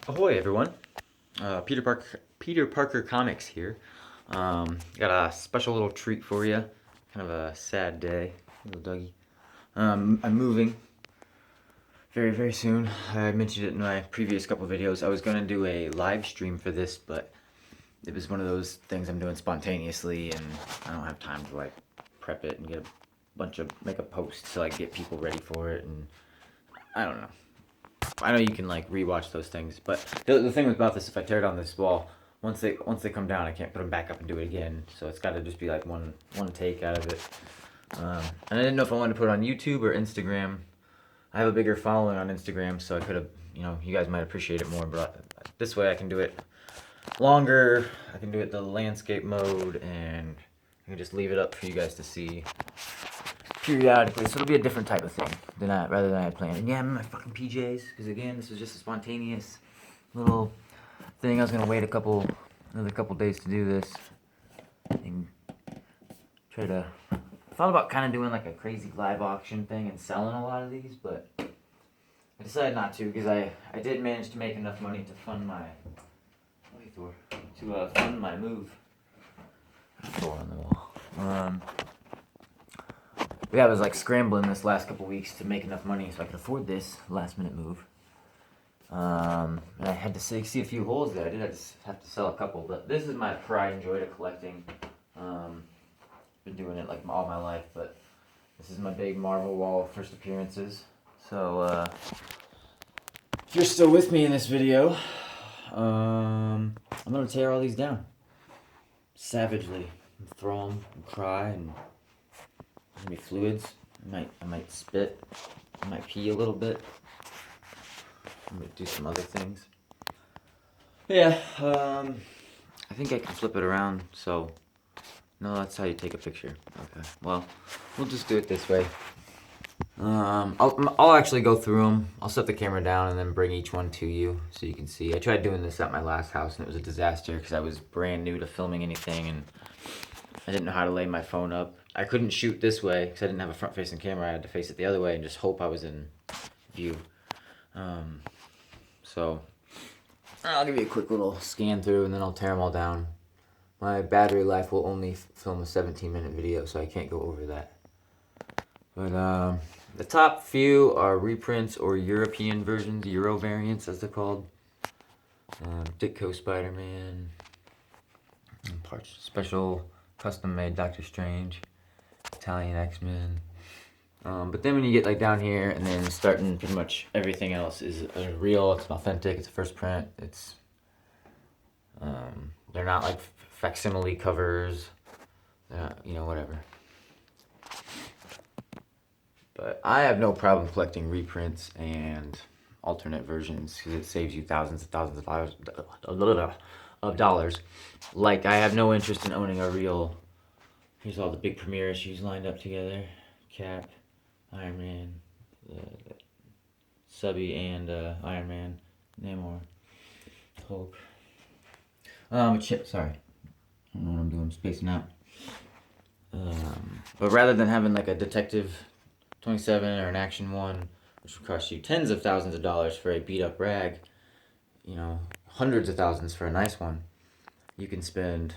Ahoy, everyone! Peterparkercomix here. Got a special little treat for you. Kind of a sad day, little Dougie. I'm moving very, very soon. I mentioned it in my previous couple videos. I was gonna do a live stream for this, but it was one of those things I'm doing spontaneously, and I don't have time to like prep it and make a post to like get people ready for it, and I don't know. I know you can like rewatch those things, but the thing about this, if I tear down this wall, once they come down, I can't put them back up and do it again. So it's got to just be like one take out of it. And I didn't know if I wanted to put it on YouTube or Instagram. I have a bigger following on Instagram, so I could have, you guys might appreciate it more. But this way, I can do it longer. I can do it the landscape mode, and I can just leave it up for you guys to see periodically, so it'll be a different type of thing rather than I had planned. And yeah, I'm in my fucking PJs, because again, this was just a spontaneous little thing. I was gonna wait another couple days to do this, and try to. I thought about kind of doing like a crazy live auction thing and selling a lot of these, but I decided not to, because I did manage to make enough money to fund my fund my move. Thor on the wall. Yeah, I was like scrambling this last couple weeks to make enough money so I could afford this last minute move. And I had to see a few holes there. I did have to sell a couple, but this is my pride and joy to collecting. Been doing it like all my life, but this is my big Marvel wall of first appearances. So if you're still with me in this video, I'm gonna tear all these down savagely, and throw them, and cry, and there's gonna be fluids. I might spit. I might pee a little bit. I'm gonna do some other things. Yeah, I think I can flip it around. So, no, that's how you take a picture. Okay. Well, we'll just do it this way. I'll actually go through them. I'll set the camera down and then bring each one to you so you can see. I tried doing this at my last house and it was a disaster because I was brand new to filming anything and I didn't know how to lay my phone up. I couldn't shoot this way because I didn't have a front-facing camera. I had to face it the other way and just hope I was in view. So I'll give you a quick little scan through and then I'll tear them all down. My battery life will only film a 17-minute video, so I can't go over that. But the top few are reprints or European versions, Euro variants as they're called. Ditko Spider-Man, special custom-made Doctor Strange, Italian X-Men. But then when you get like down here and then starting pretty much everything else is real, it's authentic, it's a first print, it's they're not like facsimile covers, whatever. But I have no problem collecting reprints and alternate versions because it saves you thousands and thousands of dollars. Like, I have no interest in owning a real. Here's all the big premiere issues lined up together: Cap, Iron Man, Subby, and Iron Man, Namor, Hulk. Chip. Sorry, I don't know what I'm doing. I'm spacing out. But rather than having like a Detective 27 or an Action 1, which would cost you tens of thousands of dollars for a beat up rag, hundreds of thousands for a nice one, you can spend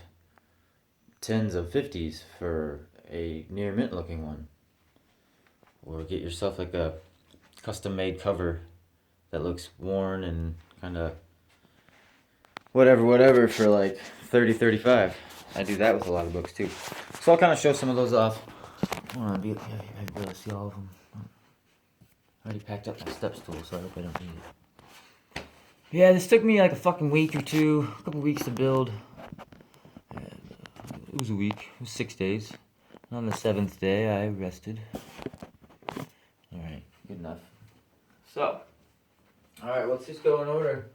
tens of 50s for a near mint looking one. Or get yourself like a custom made cover that looks worn and kind of whatever for like 30, 35. I do that with a lot of books too. So I'll kind of show some of those off. I want to be able to see all of them. I already packed up my step stool, so I hope I don't need it. Yeah, this took me like a fucking week or two, a couple weeks to build. It was a week. It was 6 days. And on the 7th day, I rested. Alright, good enough. So, alright, let's just go in order.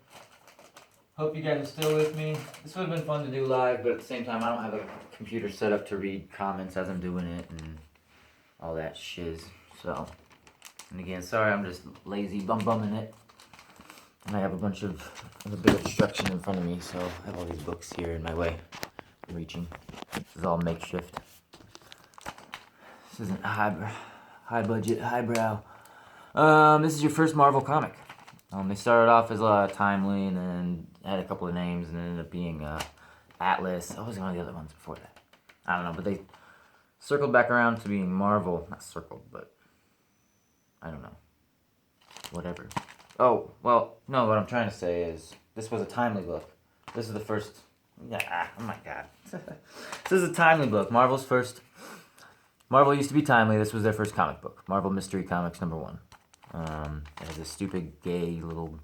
Hope you guys are still with me. This would have been fun to do live, but at the same time, I don't have a computer set up to read comments as I'm doing it and all that shiz. So, and again, sorry, I'm just lazy bumming it. And I have a big obstruction in front of me, so I have all these books here in my way. I'm reaching. This is all makeshift. This isn't high budget, highbrow. This is your first Marvel comic. They started off as Timely, and then had a couple of names, and then ended up being Atlas. What was one of the other ones before that? I don't know, but they circled back around to being Marvel. Not circled, but I don't know. Whatever. Oh, well, no, what I'm trying to say is this was a Timely book. This is the first... Yeah, oh my god. This is a Timely book. Marvel's first... Marvel used to be Timely. This was their first comic book. Marvel Mystery Comics #1. It has this stupid gay little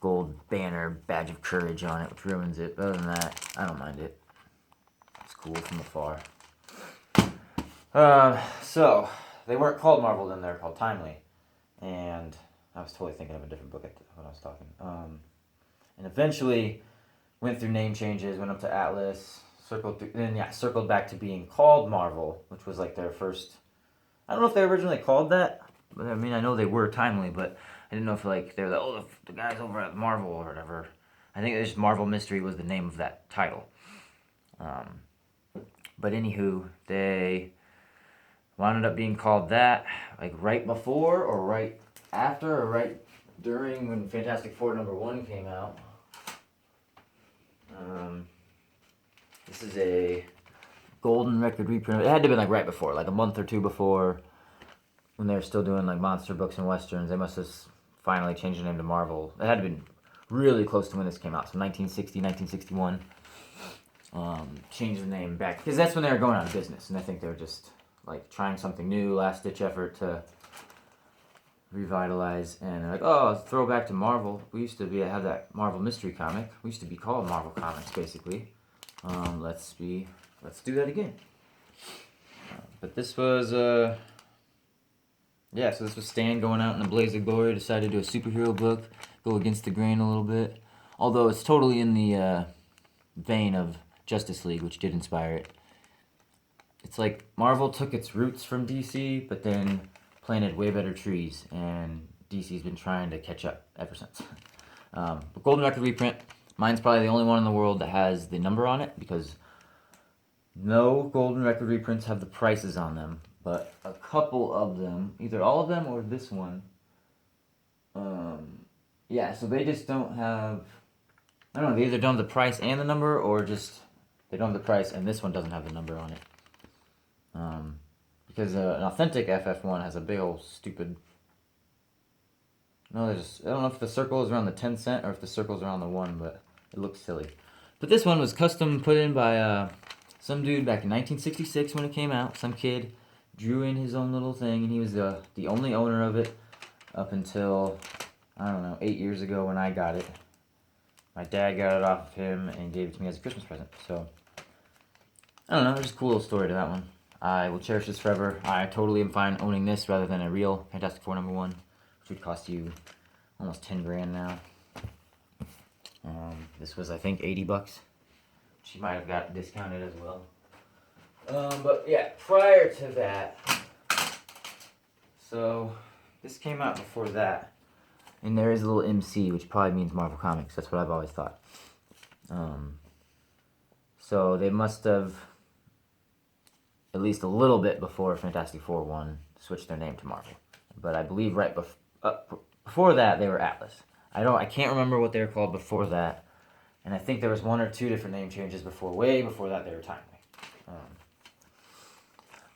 gold banner badge of courage on it, which ruins it. But other than that, I don't mind it. It's cool from afar. So, they weren't called Marvel then, they were called Timely. And I was totally thinking of a different book when I was talking. And eventually went through name changes, went up to Atlas, circled back to being called Marvel, which was like their first... I don't know if they originally called that, but I mean, I know they were Timely, but I didn't know if like they were like, oh, the guys over at Marvel or whatever. I think just Marvel Mystery was the name of that title. But anywho, they wound up being called that like right before or right after or right during when Fantastic Four #1 came out. This is a golden record reprint. It had to have been like right before, like a month or two before, when they were still doing like monster books and westerns. They must have finally changed the name to Marvel. It had to have been really close to when this came out, so 1960, 1961. Changed the name back, because that's when they were going out of business, and I think they were just like trying something new, last ditch effort to revitalize, and they're like, oh, throw back to Marvel. We used to have that Marvel Mystery comic. We used to be called Marvel Comics, basically. Let's do that again. But this was, so this was Stan going out in a blaze of glory, decided to do a superhero book, go against the grain a little bit. Although it's totally in the vein of Justice League, which did inspire it. It's like Marvel took its roots from DC, but then planted way better trees, and DC's been trying to catch up ever since. But Golden Record reprint, mine's probably the only one in the world that has the number on it, because no Golden Record reprints have the prices on them, but a couple of them, either all of them or this one, so they just don't have, I don't know, they either don't have the price and the number, or just they don't have the price and this one doesn't have the number on it. Because an authentic FF1 has a big old stupid... No, I don't know if the circle is around the 10 cent or if the circle's around the 1, but it looks silly. But this one was custom put in by some dude back in 1966 when it came out. Some kid drew in his own little thing, and he was the only owner of it up until, I don't know, 8 years ago when I got it. My dad got it off of him and gave it to me as a Christmas present. So, I don't know, there's a cool little story to that one. I will cherish this forever. I totally am fine owning this rather than a real Fantastic Four #1, which would cost you almost 10 grand now. This was, I think, 80 bucks. She might have got discounted as well. But yeah, prior to that, so this came out before that, and there is a little MC, which probably means Marvel Comics. That's what I've always thought. So they must have, at least a little bit before Fantastic Four 1, switched their name to Marvel. But I believe right before that, they were Atlas. I can't remember what they were called before that, and I think there was 1 or 2 different name changes way before that they were Timely.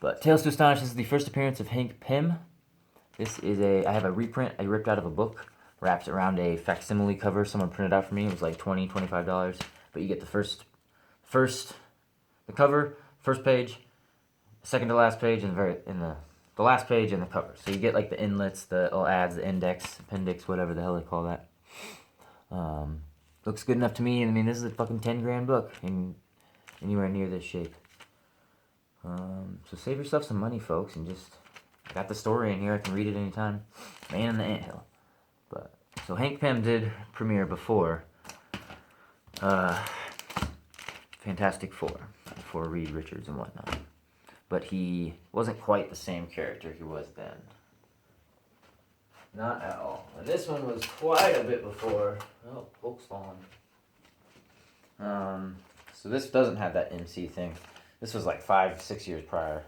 But Tales to Astonish, this is the first appearance of Hank Pym. This is I have a reprint I ripped out of a book, wrapped around a facsimile cover someone printed out for me. It was like $20, $25, but you get the cover, first page, second to last page, and the last page and the cover. So you get like the inlets, the little ads, the index, appendix, whatever the hell they call that. Looks good enough to me. I mean, this is a fucking 10 grand book in anywhere near this shape. So save yourself some money, folks, and just, I got the story in here. I can read it anytime. Man in the Anthill. But so Hank Pym did premiere before Fantastic Four, before Reed Richards and whatnot. But he wasn't quite the same character he was then. Not at all. And this one was quite a bit before. Oh, Hulk's falling. So this doesn't have that MC thing. This was like 5-6 years prior.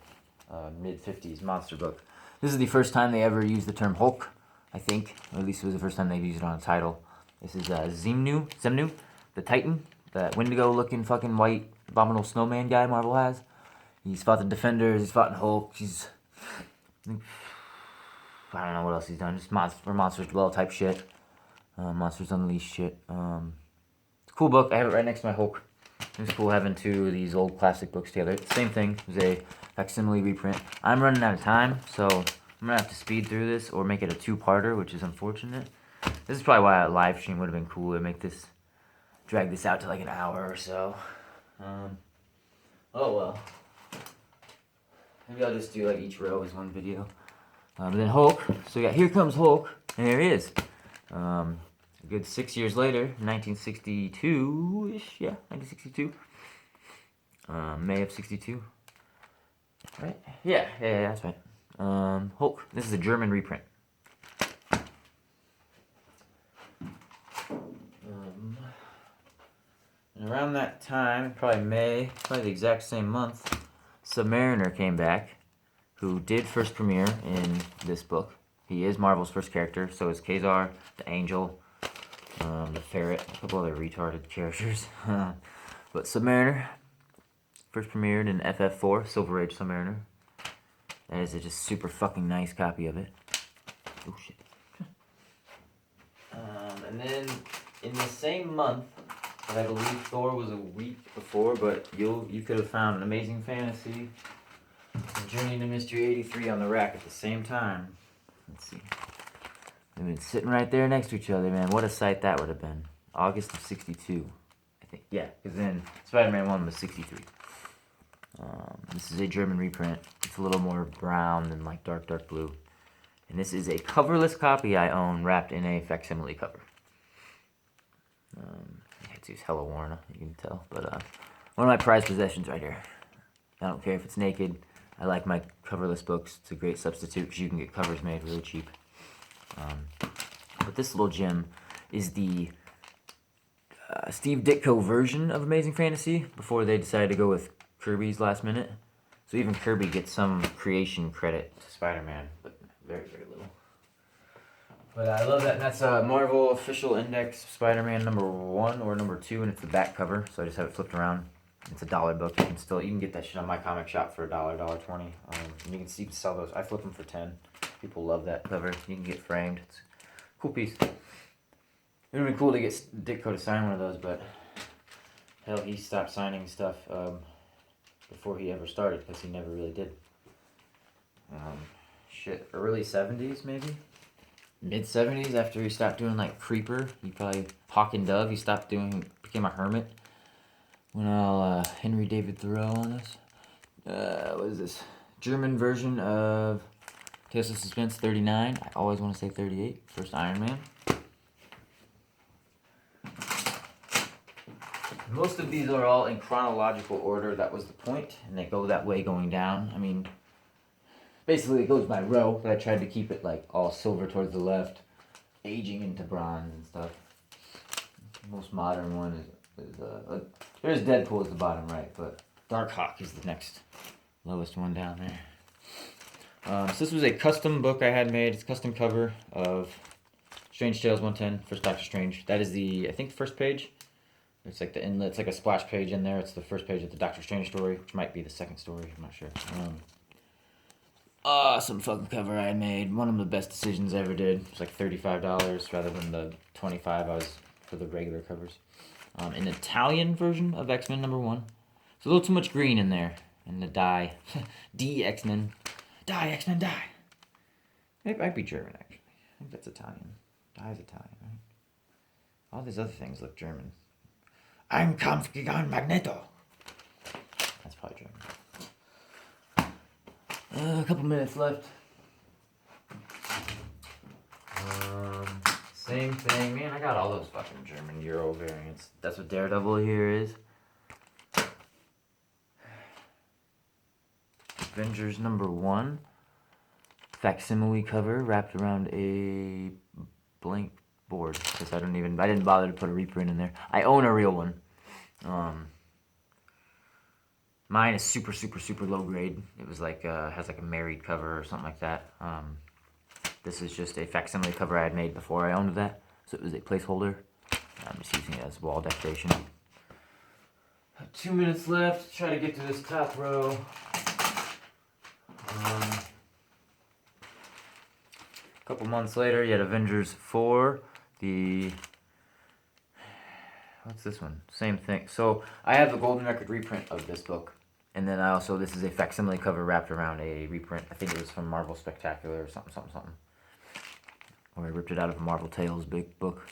Mid-50s monster book. This is the first time they ever used the term Hulk. I think. Or at least it was the first time they've used it on a title. This is Zemnu, the Titan, that Wendigo-looking fucking white abominable snowman guy Marvel has. He's fought the Defenders, he's fought in Hulk, he's... I don't know what else he's done, just Monsters Dwell type shit. Monsters Unleashed shit. It's a cool book, I have it right next to my Hulk. It's cool having two of these old classic books together. Same thing, it was a facsimile reprint. I'm running out of time, so I'm gonna have to speed through this or make it a two-parter, which is unfortunate. This is probably why a live stream would have been cool to make this, drag this out to like an hour or so. Oh well. Maybe I'll just do like each row as one video. But then Hulk, so we got Here Comes Hulk, and there he is. A good 6 years later, 1962-ish, yeah, 1962. May of 62. Right? Yeah, that's right. Hulk, this is a German reprint. And around that time, probably May, probably the exact same month, Submariner came back, who did first premiere in this book. He is Marvel's first character, so is Kazar, the Angel, the Ferret, a couple other retarded characters. But Submariner first premiered in FF4, Silver Age Submariner. That is a just super fucking nice copy of it. Oh shit. And then in the same month, I believe Thor was a week before, but you could have found an Amazing Fantasy and Journey into Mystery 83 on the rack at the same time. Let's see. They've been sitting right there next to each other, man. What a sight that would have been. August of 62, I think. Yeah, because then Spider-Man 1 was 63. This is a German reprint. It's a little more brown than like dark blue. And this is a coverless copy I own wrapped in a facsimile cover. It's hella worn, you can tell. But one of my prized possessions right here. I don't care if it's naked. I like my coverless books. It's a great substitute because you can get covers made really cheap. But this little gem is the Steve Ditko version of Amazing Fantasy before they decided to go with Kirby's last minute. So even Kirby gets some creation credit to Spider-Man, but very little. But I love that, and that's a Marvel official index Spider-Man #1 or #2, and it's the back cover, so I just have it flipped around. It's a $1 book. You can get that shit on my comic shop for $1, $1.20. And you can sell those. I flip them for 10. People love that cover. You can get framed. It's a cool piece. It would have been cool to get Ditko to sign one of those, but hell, he stopped signing stuff before he ever started because he never really did. Early 70s maybe? Mid-70s after he stopped doing like Creeper. He probably, Hawk and Dove, he stopped doing, became a hermit. Went all Henry David Thoreau on us. What is this? German version of Tales of Suspense 39. I always want to say 38. First Iron Man. Most of these are all in chronological order. That was the point, and they go that way going down. I mean, basically it goes by row, but I tried to keep it like all silver towards the left, aging into bronze and stuff. The most modern one is there's Deadpool at the bottom right, but Darkhawk is the next lowest one down there. So this was a custom book I had made. It's a custom cover of Strange Tales 110, First Doctor Strange. That is the, I think, first page. It's like the inlet, it's like a splash page in there. It's the first page of the Doctor Strange story, which might be the second story, I'm not sure. Awesome fucking cover I made. One of the best decisions I ever did. It was like $35 rather than the $25 I was for the regular covers. An Italian version of X-Men #1. It's a little too much green in there. And the die. D-X-Men. Die, X-Men, die. It might be German, actually. I think that's Italian. Die is Italian, right? All these other things look German. Ein Kampf gegen Magneto. That's probably German. A couple minutes left. Same thing. Man, I got all those fucking German Euro variants. That's what Daredevil here is. Avengers #1. Facsimile cover wrapped around a blank board. Because I didn't bother to put a reprint in there. I own a real one. Mine is super low grade. It was like, has like a married cover or something like that. This is just a facsimile cover I had made before I owned that, so it was a placeholder. I'm just using it as wall decoration. 2 minutes left. Try to get to this top row. A couple months later, you had Avengers 4. What's this one? Same thing. So I have the Golden Record reprint of this book. And then this is a facsimile cover wrapped around a reprint. I think it was from Marvel Spectacular or something. Or I ripped it out of a Marvel Tales big book.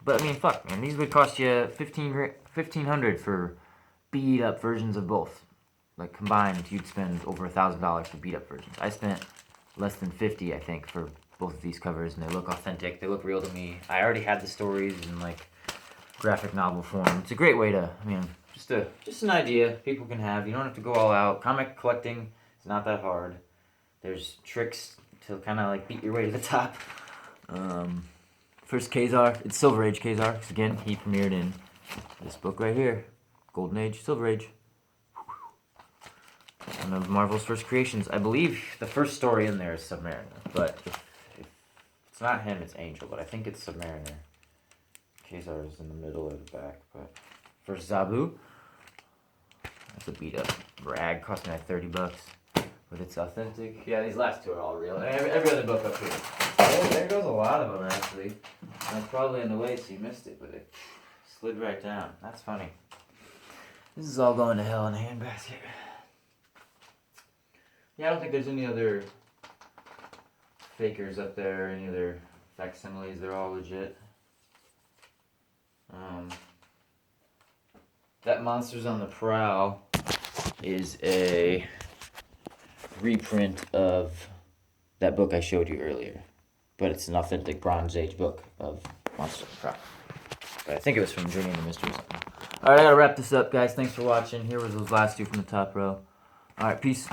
But I mean, fuck, man. These would cost you $1,500 for beat up versions of both. Like combined, you'd spend over $1,000 for beat up versions. I spent less than $50, I think, for both of these covers, and they look authentic. They look real to me. I already had the stories in like graphic novel form. It's a great way to, I mean, just an idea people can have. You don't have to go all out. Comic collecting is not that hard. There's tricks to kind of like beat your way to the top. First Khazar, it's Silver Age Khazar, because again, he premiered in this book right here, Golden Age, Silver Age. One of Marvel's first creations. I believe the first story in there is Submariner, but if it's not him, it's Angel, but I think it's Submariner. Khazar is in the middle or the back, but first Zabu. That's a beat up rag, cost me like $30, but it's authentic. Yeah, these last two are all real. And every other book up here. Oh, there goes a lot of them actually. I was probably in the way, so you missed it, but it slid right down. That's funny. This is all going to hell in a handbasket. Yeah, I don't think there's any other fakers up there, any other facsimiles. They're all legit. That Monsters on the Prowl is a reprint of that book I showed you earlier. But it's an authentic Bronze Age book of Monsters on the Prowl. But I think it was from Journey into Mystery or something. Alright, I gotta wrap this up, guys. Thanks for watching. Here was those last two from the top row. Alright, peace.